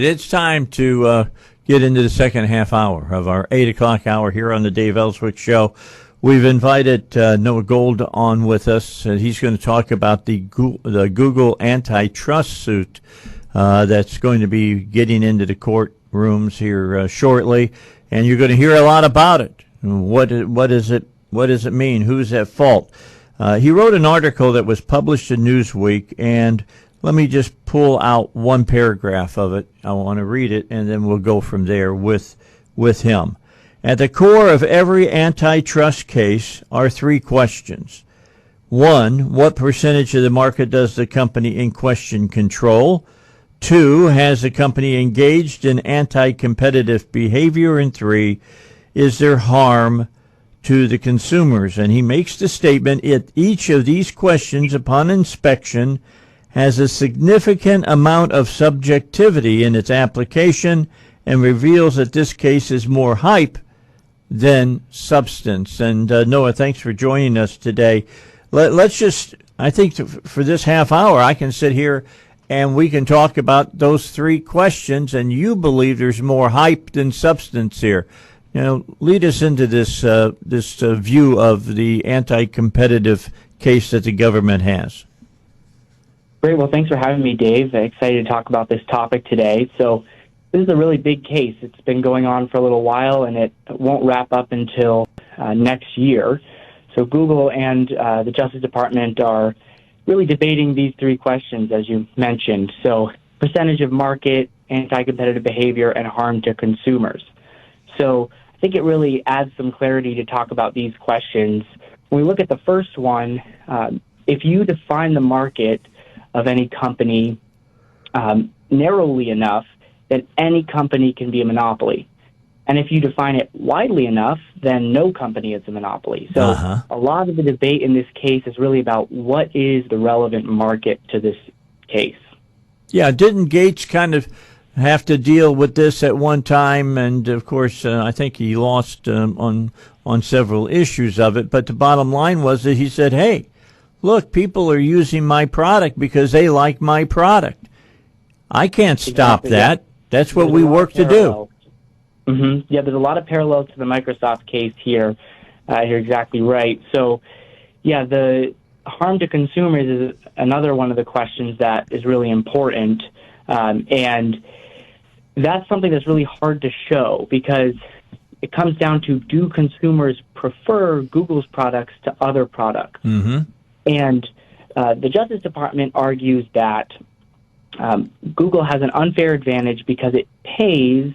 It's time to get into the second half hour of our 8 o'clock hour here on the Dave Elswick Show. We've invited Noah Gould on with us. He's going to talk about the Google antitrust suit that's going to be getting into the courtrooms here shortly, and you're going to hear a lot about it. What does it mean? Who's at fault? He wrote an article that was published in Newsweek, and let me just pull out one paragraph of it. I want to read it, and then we'll go from there with him. At the core of every antitrust case are three questions. One, what percentage of the market does the company in question control? Two, has the company engaged in anti-competitive behavior? And three, is there harm to the consumers? And he makes the statement, each of these questions, upon inspection, has a significant amount of subjectivity in its application and reveals that this case is more hype than substance. And Noah, thanks for joining us today. Let's just, I think for this half hour, I can sit here and we can talk about those three questions, and you believe there's more hype than substance here. You know, lead us into this view of the anti-competitive case that the government has. Great. Well, thanks for having me, Dave. Excited to talk about this topic today. So this is a really big case. It's been going on for a little while, and it won't wrap up until next year. So Google and the Justice Department are really debating these three questions, as you mentioned. So percentage of market, anti-competitive behavior, and harm to consumers. So I think it really adds some clarity to talk about these questions. When we look at the first one, if you define the market of any company narrowly enough, then any company can be a monopoly. And if you define it widely enough, then no company is a monopoly. So a lot of the debate in this case is really about what is the relevant market to this case. Yeah, didn't Gates kind of have to deal with this at one time? And, of course, I think he lost on several issues of it. But the bottom line was that he said, hey, look, people are using my product because they like my product. I can't stop that. That's what we work to do. Mm-hmm. Yeah, there's a lot of parallels to the Microsoft case here. You're exactly right. So, yeah, the harm to consumers is another one of the questions that is really important. And that's something that's really hard to show because it comes down to, do consumers prefer Google's products to other products? Mm-hmm. And the Justice Department argues that Google has an unfair advantage because it pays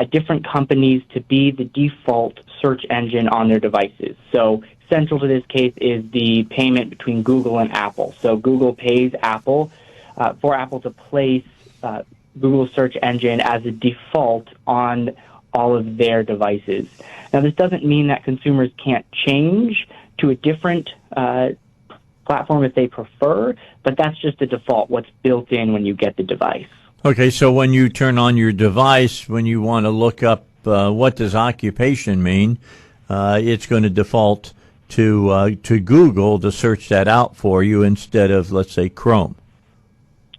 different companies to be the default search engine on their devices. So central to this case is the payment between Google and Apple. So Google pays Apple for Apple to place Google's search engine as a default on all of their devices. Now, this doesn't mean that consumers can't change to a different platform if they prefer, but that's just the default, what's built in when you get the device. Okay, so when you turn on your device, when you want to look up what does occupation mean, it's going to default to Google to search that out for you instead of, let's say, Chrome.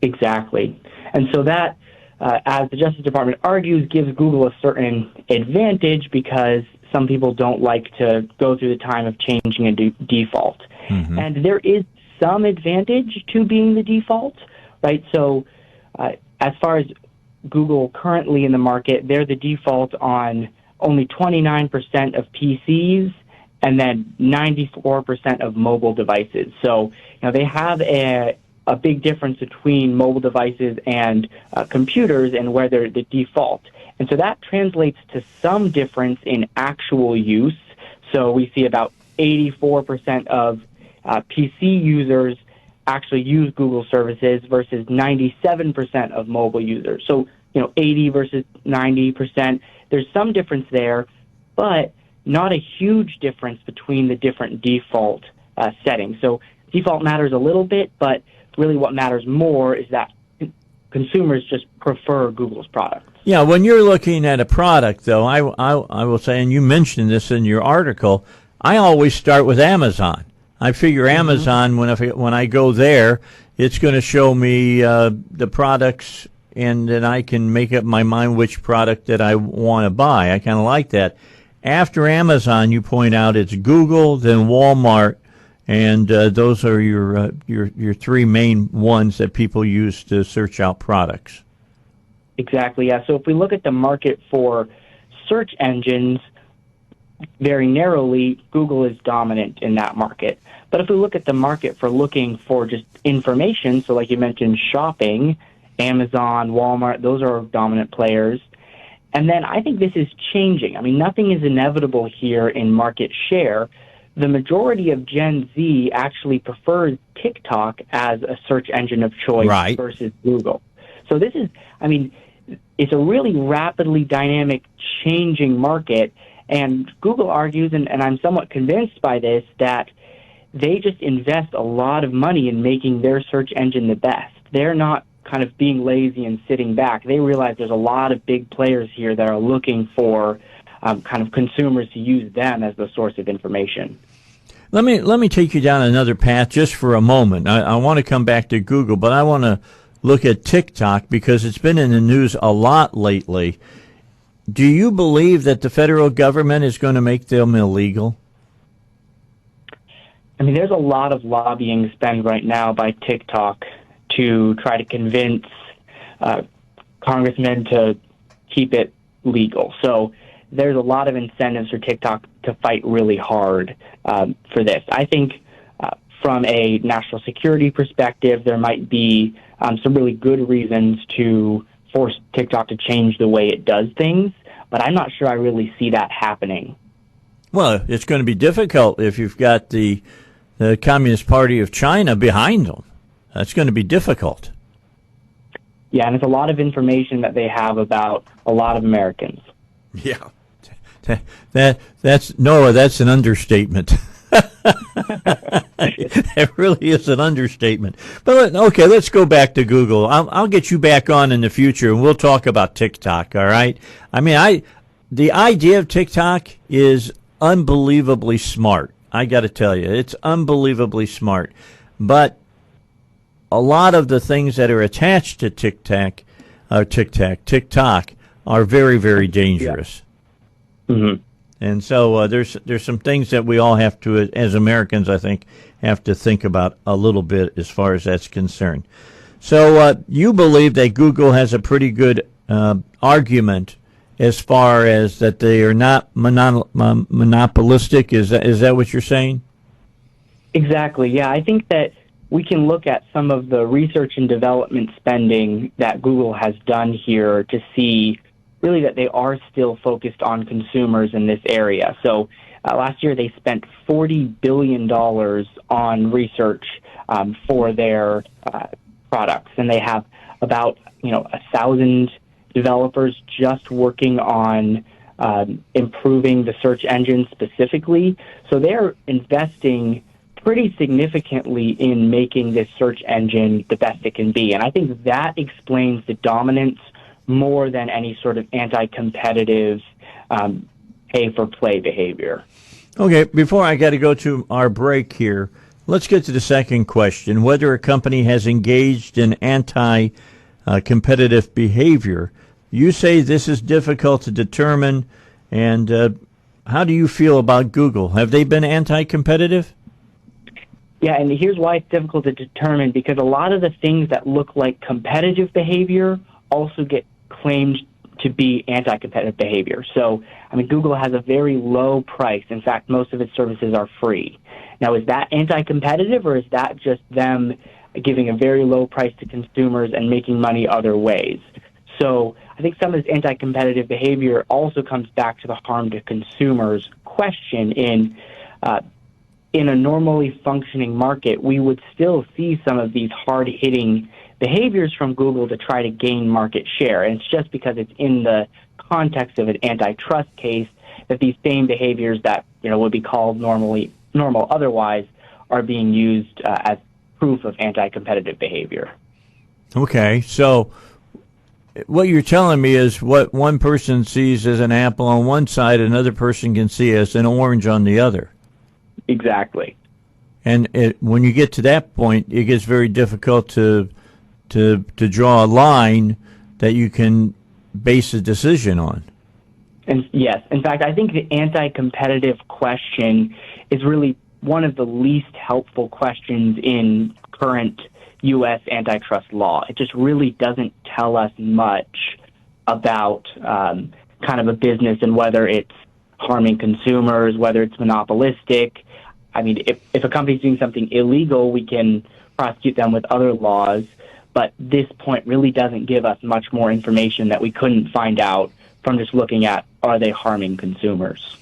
Exactly. And so that, as the Justice Department argues, gives Google a certain advantage because some people don't like to go through the time of changing a default. Mm-hmm. And there is some advantage to being the default, right? So as far as Google currently in the market, they're the default on only 29% of PCs and then 94% of mobile devices. So, they have a big difference between mobile devices and computers and where they're the default. And so that translates to some difference in actual use. So we see about 84% of PC users actually use Google services versus 97% of mobile users. So, 80 versus 90%. There's some difference there, but not a huge difference between the different default settings. So default matters a little bit, but really what matters more is that consumers just prefer Google's products. Yeah, when you're looking at a product, though, I will say, and you mentioned this in your article, I always start with Amazon. I figure Amazon, when I go there, it's going to show me the products and then I can make up my mind which product that I want to buy. I kind of like that. After Amazon, you point out it's Google, then Walmart, and those are your three main ones that people use to search out products. Exactly, yeah. So if we look at the market for search engines, very narrowly, Google is dominant in that market. But if we look at the market for looking for just information, so like you mentioned, shopping, Amazon, Walmart, those are dominant players. And then I think this is changing. I mean, nothing is inevitable here in market share. The majority of Gen Z actually prefers TikTok as a search engine of choice versus Google. So this is, I mean, it's a really rapidly dynamic, changing market. And Google argues, and I'm somewhat convinced by this, that they just invest a lot of money in making their search engine the best. They're not kind of being lazy and sitting back. They realize there's a lot of big players here that are looking for kind of consumers to use them as the source of information. Let me take you down another path just for a moment. I want to come back to Google, but I want to look at TikTok because it's been in the news a lot lately. Do you believe that the federal government is going to make them illegal? I mean, there's a lot of lobbying spent right now by TikTok to try to convince congressmen to keep it legal. So there's a lot of incentives for TikTok to fight really hard for this. I think from a national security perspective, there might be some really good reasons to force TikTok to change the way it does things, but I'm not sure I really see that happening. Well, it's going to be difficult if you've got the Communist Party of China behind them. That's going to be difficult. Yeah, and it's a lot of information that they have about a lot of Americans. Yeah. That's Noah, that's an understatement. It really is an understatement. But okay, let's go back to Google. I'll get you back on in the future, and we'll talk about TikTok. All right. I mean, the idea of TikTok is unbelievably smart. I got to tell you, it's unbelievably smart. But a lot of the things that are attached to TikTok are very, very dangerous. Yeah. Mm-hmm. And so there's some things that we all have to, as Americans, I think, have to think about a little bit as far as that's concerned. So you believe that Google has a pretty good argument as far as that they are not monopolistic. Is that what you're saying? Exactly. Yeah, I think that we can look at some of the research and development spending that Google has done here to see really that they are still focused on consumers in this area. So last year they spent $40 billion on research for their products, and they have about 1,000 developers just working on improving the search engine specifically. So they're investing pretty significantly in making this search engine the best it can be. And I think that explains the dominance more than any sort of anti-competitive pay-for-play behavior. Okay, before I got to go to our break here, let's get to the second question, whether a company has engaged in anti-competitive behavior. You say this is difficult to determine, and how do you feel about Google? Have they been anti-competitive? Yeah, and here's why it's difficult to determine, because a lot of the things that look like competitive behavior also get claimed to be anti-competitive behavior. So, I mean, Google has a very low price. In fact, most of its services are free. Now, is that anti-competitive, or is that just them giving a very low price to consumers and making money other ways? So I think some of this anti-competitive behavior also comes back to the harm to consumers question. In a normally functioning market, we would still see some of these hard-hitting behaviors from Google to try to gain market share. And it's just because it's in the context of an antitrust case that these same behaviors that would be called normal otherwise are being used as proof of anti-competitive behavior. Okay, so what you're telling me is what one person sees as an apple on one side, another person can see as an orange on the other. Exactly. And when you get to that point, it gets very difficult to draw a line that you can base a decision on. And yes, in fact, I think the anti-competitive question is really one of the least helpful questions in current U.S. antitrust law. It just really doesn't tell us much about kind of a business and whether it's harming consumers, whether it's monopolistic. I mean, if a company's doing something illegal, we can prosecute them with other laws, but this point really doesn't give us much more information that we couldn't find out from just looking at, are they harming consumers?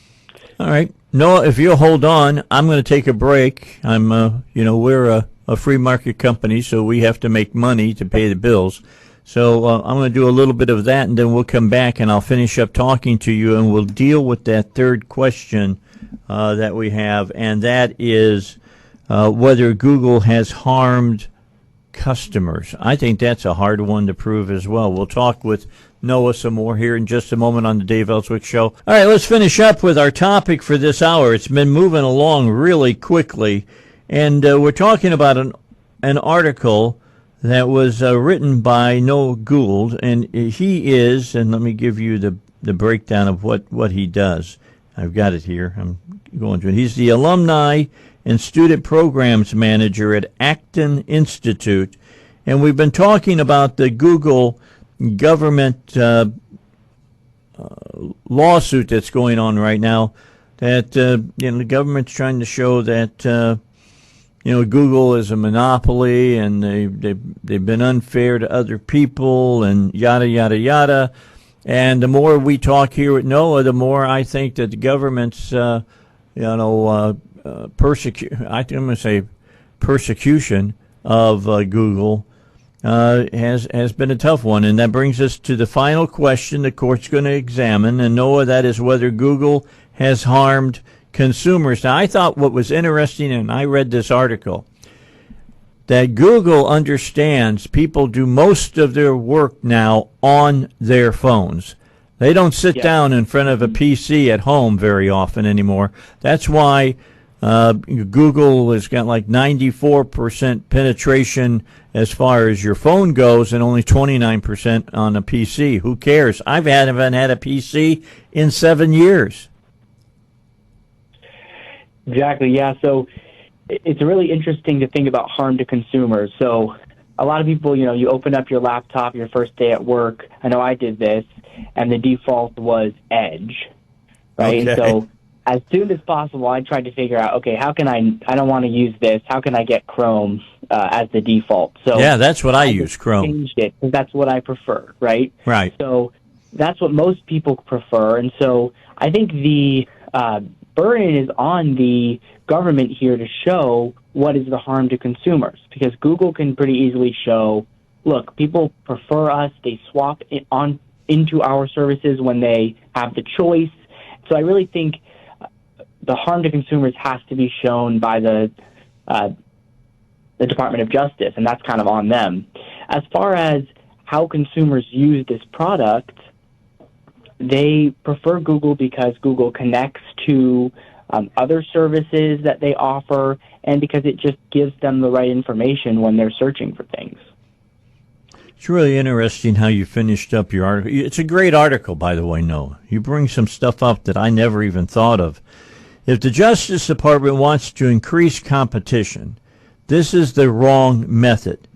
All right. Noah, if you'll hold on, I'm going to take a break. We're a free market company, so we have to make money to pay the bills. So I'm going to do a little bit of that, and then we'll come back, and I'll finish up talking to you, and we'll deal with that third question that we have, and that is whether Google has harmed customers. I think that's a hard one to prove as well. We'll talk with Noah some more here in just a moment on the Dave Elswick Show. All right, let's finish up with our topic for this hour. It's been moving along really quickly, and we're talking about an article that was written by Noah Gould, and he is, and let me give you the breakdown of what he does. I've got it here. I'm going to it. He's the Alumni and Student Programs Manager at Acton Institute, and we've been talking about the Google government lawsuit that's going on right now, that the government's trying to show that Google is a monopoly and they've been unfair to other people and yada yada yada. And the more we talk here with Noah, the more I think that the government's persecution of Google has been a tough one. And that brings us to the final question the court's going to examine. And Noah, that is whether Google has harmed consumers. Now, I thought what was interesting, and I read this article, that Google understands people do most of their work now on their phones. They don't sit down in front of a PC at home very often anymore. That's why Google has got like 94% penetration as far as your phone goes and only 29% on a PC. Who cares? I haven't had a PC in 7 years. Exactly, yeah. So it's really interesting to think about harm to consumers. So a lot of people, you open up your laptop your first day at work. I know I did this, and the default was Edge, right? Okay. And so as soon as possible, I tried to figure out, okay, how can I don't want to use this. How can I get Chrome as the default? So yeah, that's what I use, Chrome. Changed it because that's what I prefer, right? Right. So that's what most people prefer. And so I think the burden is on the government here to show what is the harm to consumers, because Google can pretty easily show, look, people prefer us, they swap it on into our services when they have the choice. So I really think the harm to consumers has to be shown by the Department of Justice, and that's kind of on them. As far as how consumers use this product, they prefer Google because Google connects to other services that they offer, and because it just gives them the right information when they're searching for things. It's really interesting how you finished up your article. It's a great article, by the way, Noah. You bring some stuff up that I never even thought of. If the Justice Department wants to increase competition, this is the wrong method.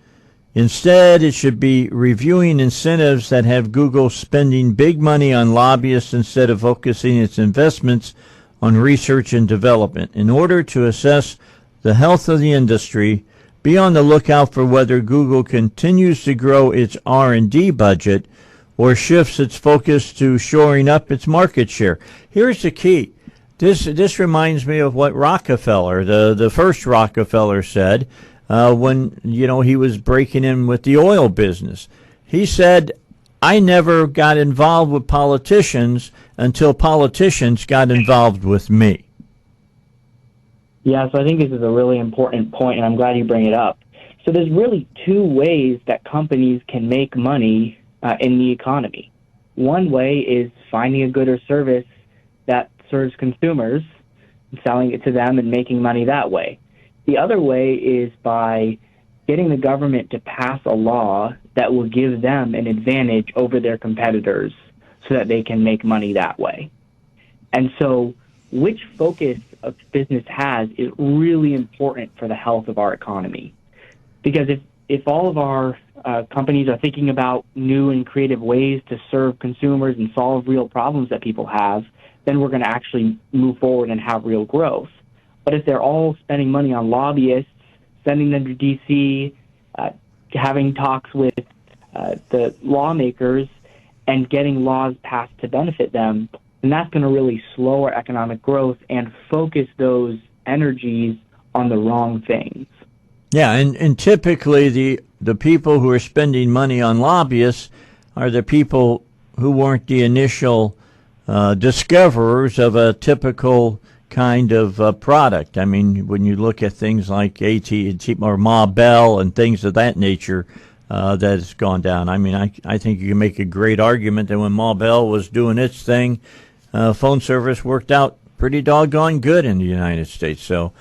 Instead, it should be reviewing incentives that have Google spending big money on lobbyists instead of focusing its investments on research and development. In order to assess the health of the industry, be on the lookout for whether Google continues to grow its R&D budget or shifts its focus to shoring up its market share. Here's the key. This reminds me of what Rockefeller, the first Rockefeller, said when he was breaking in with the oil business. He said, I never got involved with politicians until politicians got involved with me. Yeah, so I think this is a really important point, and I'm glad you bring it up. So there's really two ways that companies can make money in the economy. One way is finding a good or service that serves consumers, selling it to them and making money that way. The other way is by getting the government to pass a law that will give them an advantage over their competitors so that they can make money that way. And so which focus a business has is really important for the health of our economy. Because if all of our companies are thinking about new and creative ways to serve consumers and solve real problems that people have, then we're going to actually move forward and have real growth. But if they're all spending money on lobbyists, sending them to D.C., having talks with the lawmakers, and getting laws passed to benefit them, then that's going to really slow our economic growth and focus those energies on the wrong things. Yeah, and typically the people who are spending money on lobbyists are the people who weren't the initial discoverers of a typical kind of product. I mean, when you look at things like AT&T or Ma Bell and things of that nature, that has gone down. I mean, I think you can make a great argument that when Ma Bell was doing its thing, phone service worked out pretty doggone good in the United States. So,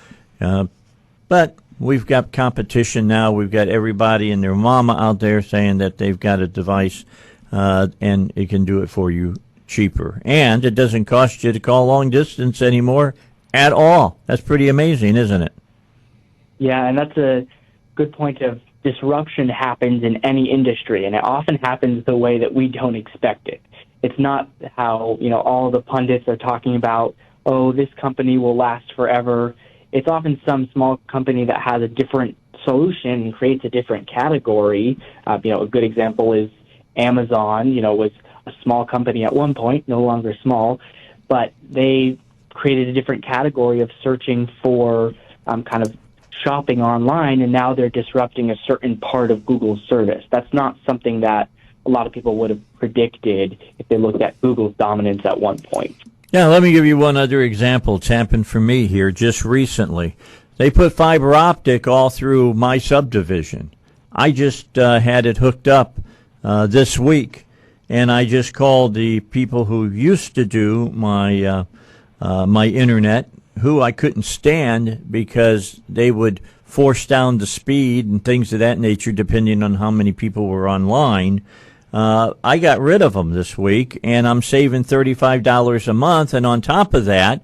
but we've got competition now. We've got everybody and their mama out there saying that they've got a device and it can do it for you cheaper. And it doesn't cost you to call long distance anymore at all. That's pretty amazing, isn't it? Yeah, and that's a good point of disruption happens in any industry, and it often happens the way that we don't expect it. It's not how, all the pundits are talking about, oh, this company will last forever. It's often some small company that has a different solution and creates a different category. A good example is Amazon, was a small company at one point, no longer small, but they created a different category of searching for kind of shopping online, and now they're disrupting a certain part of Google's service. That's not something that a lot of people would have predicted if they looked at Google's dominance at one point. Yeah, let me give you one other example. It's happened for me here just recently. They put fiber optic all through my subdivision. I just had it hooked up this week, and I just called the people who used to do my my internet, who I couldn't stand because they would force down the speed and things of that nature depending on how many people were online. I got rid of them this week, and I'm saving $35 a month. And on top of that,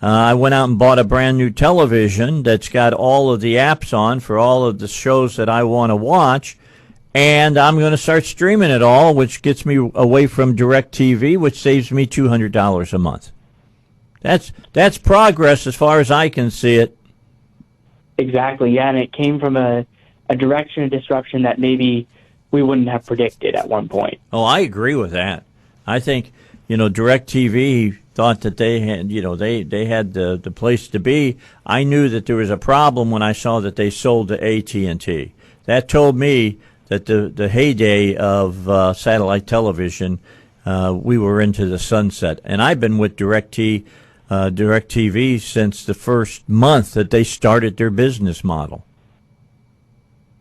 I went out and bought a brand new television that's got all of the apps on for all of the shows that I want to watch. And I'm going to start streaming it all, which gets me away from DirecTV, which saves me $200 a month. That's progress as far as I can see it. Exactly, yeah, and it came from a direction of disruption that maybe we wouldn't have predicted at one point. Oh, I agree with that. I think, DirecTV thought that they had, they had the place to be. I knew that there was a problem when I saw that they sold to AT&T. That told me that the heyday of satellite television, we were into the sunset. And I've been with DirecTV since the first month that they started their business model.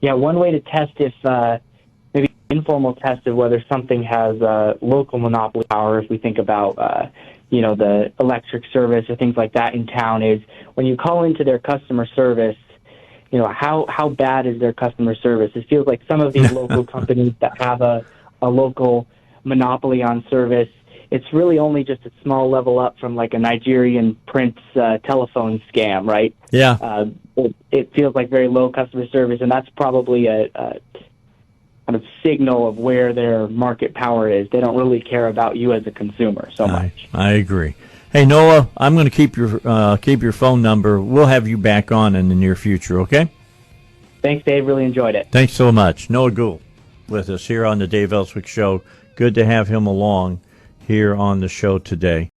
Yeah, one way to test if maybe informal test of whether something has local monopoly power, if we think about the electric service or things like that in town, is when you call into their customer service, how bad is their customer service? It feels like some of these local companies that have a local monopoly on service, it's really only just a small level up from like a Nigerian prince telephone scam, right? Yeah. It feels like very low customer service, and that's probably a kind of signal of where their market power is. They don't really care about you as a consumer so much. I agree. Hey, Noah, I'm going to keep your phone number. We'll have you back on in the near future, okay? Thanks, Dave. Really enjoyed it. Thanks so much. Noah Gould with us here on the Dave Elswick Show. Good to have him along here on the show today.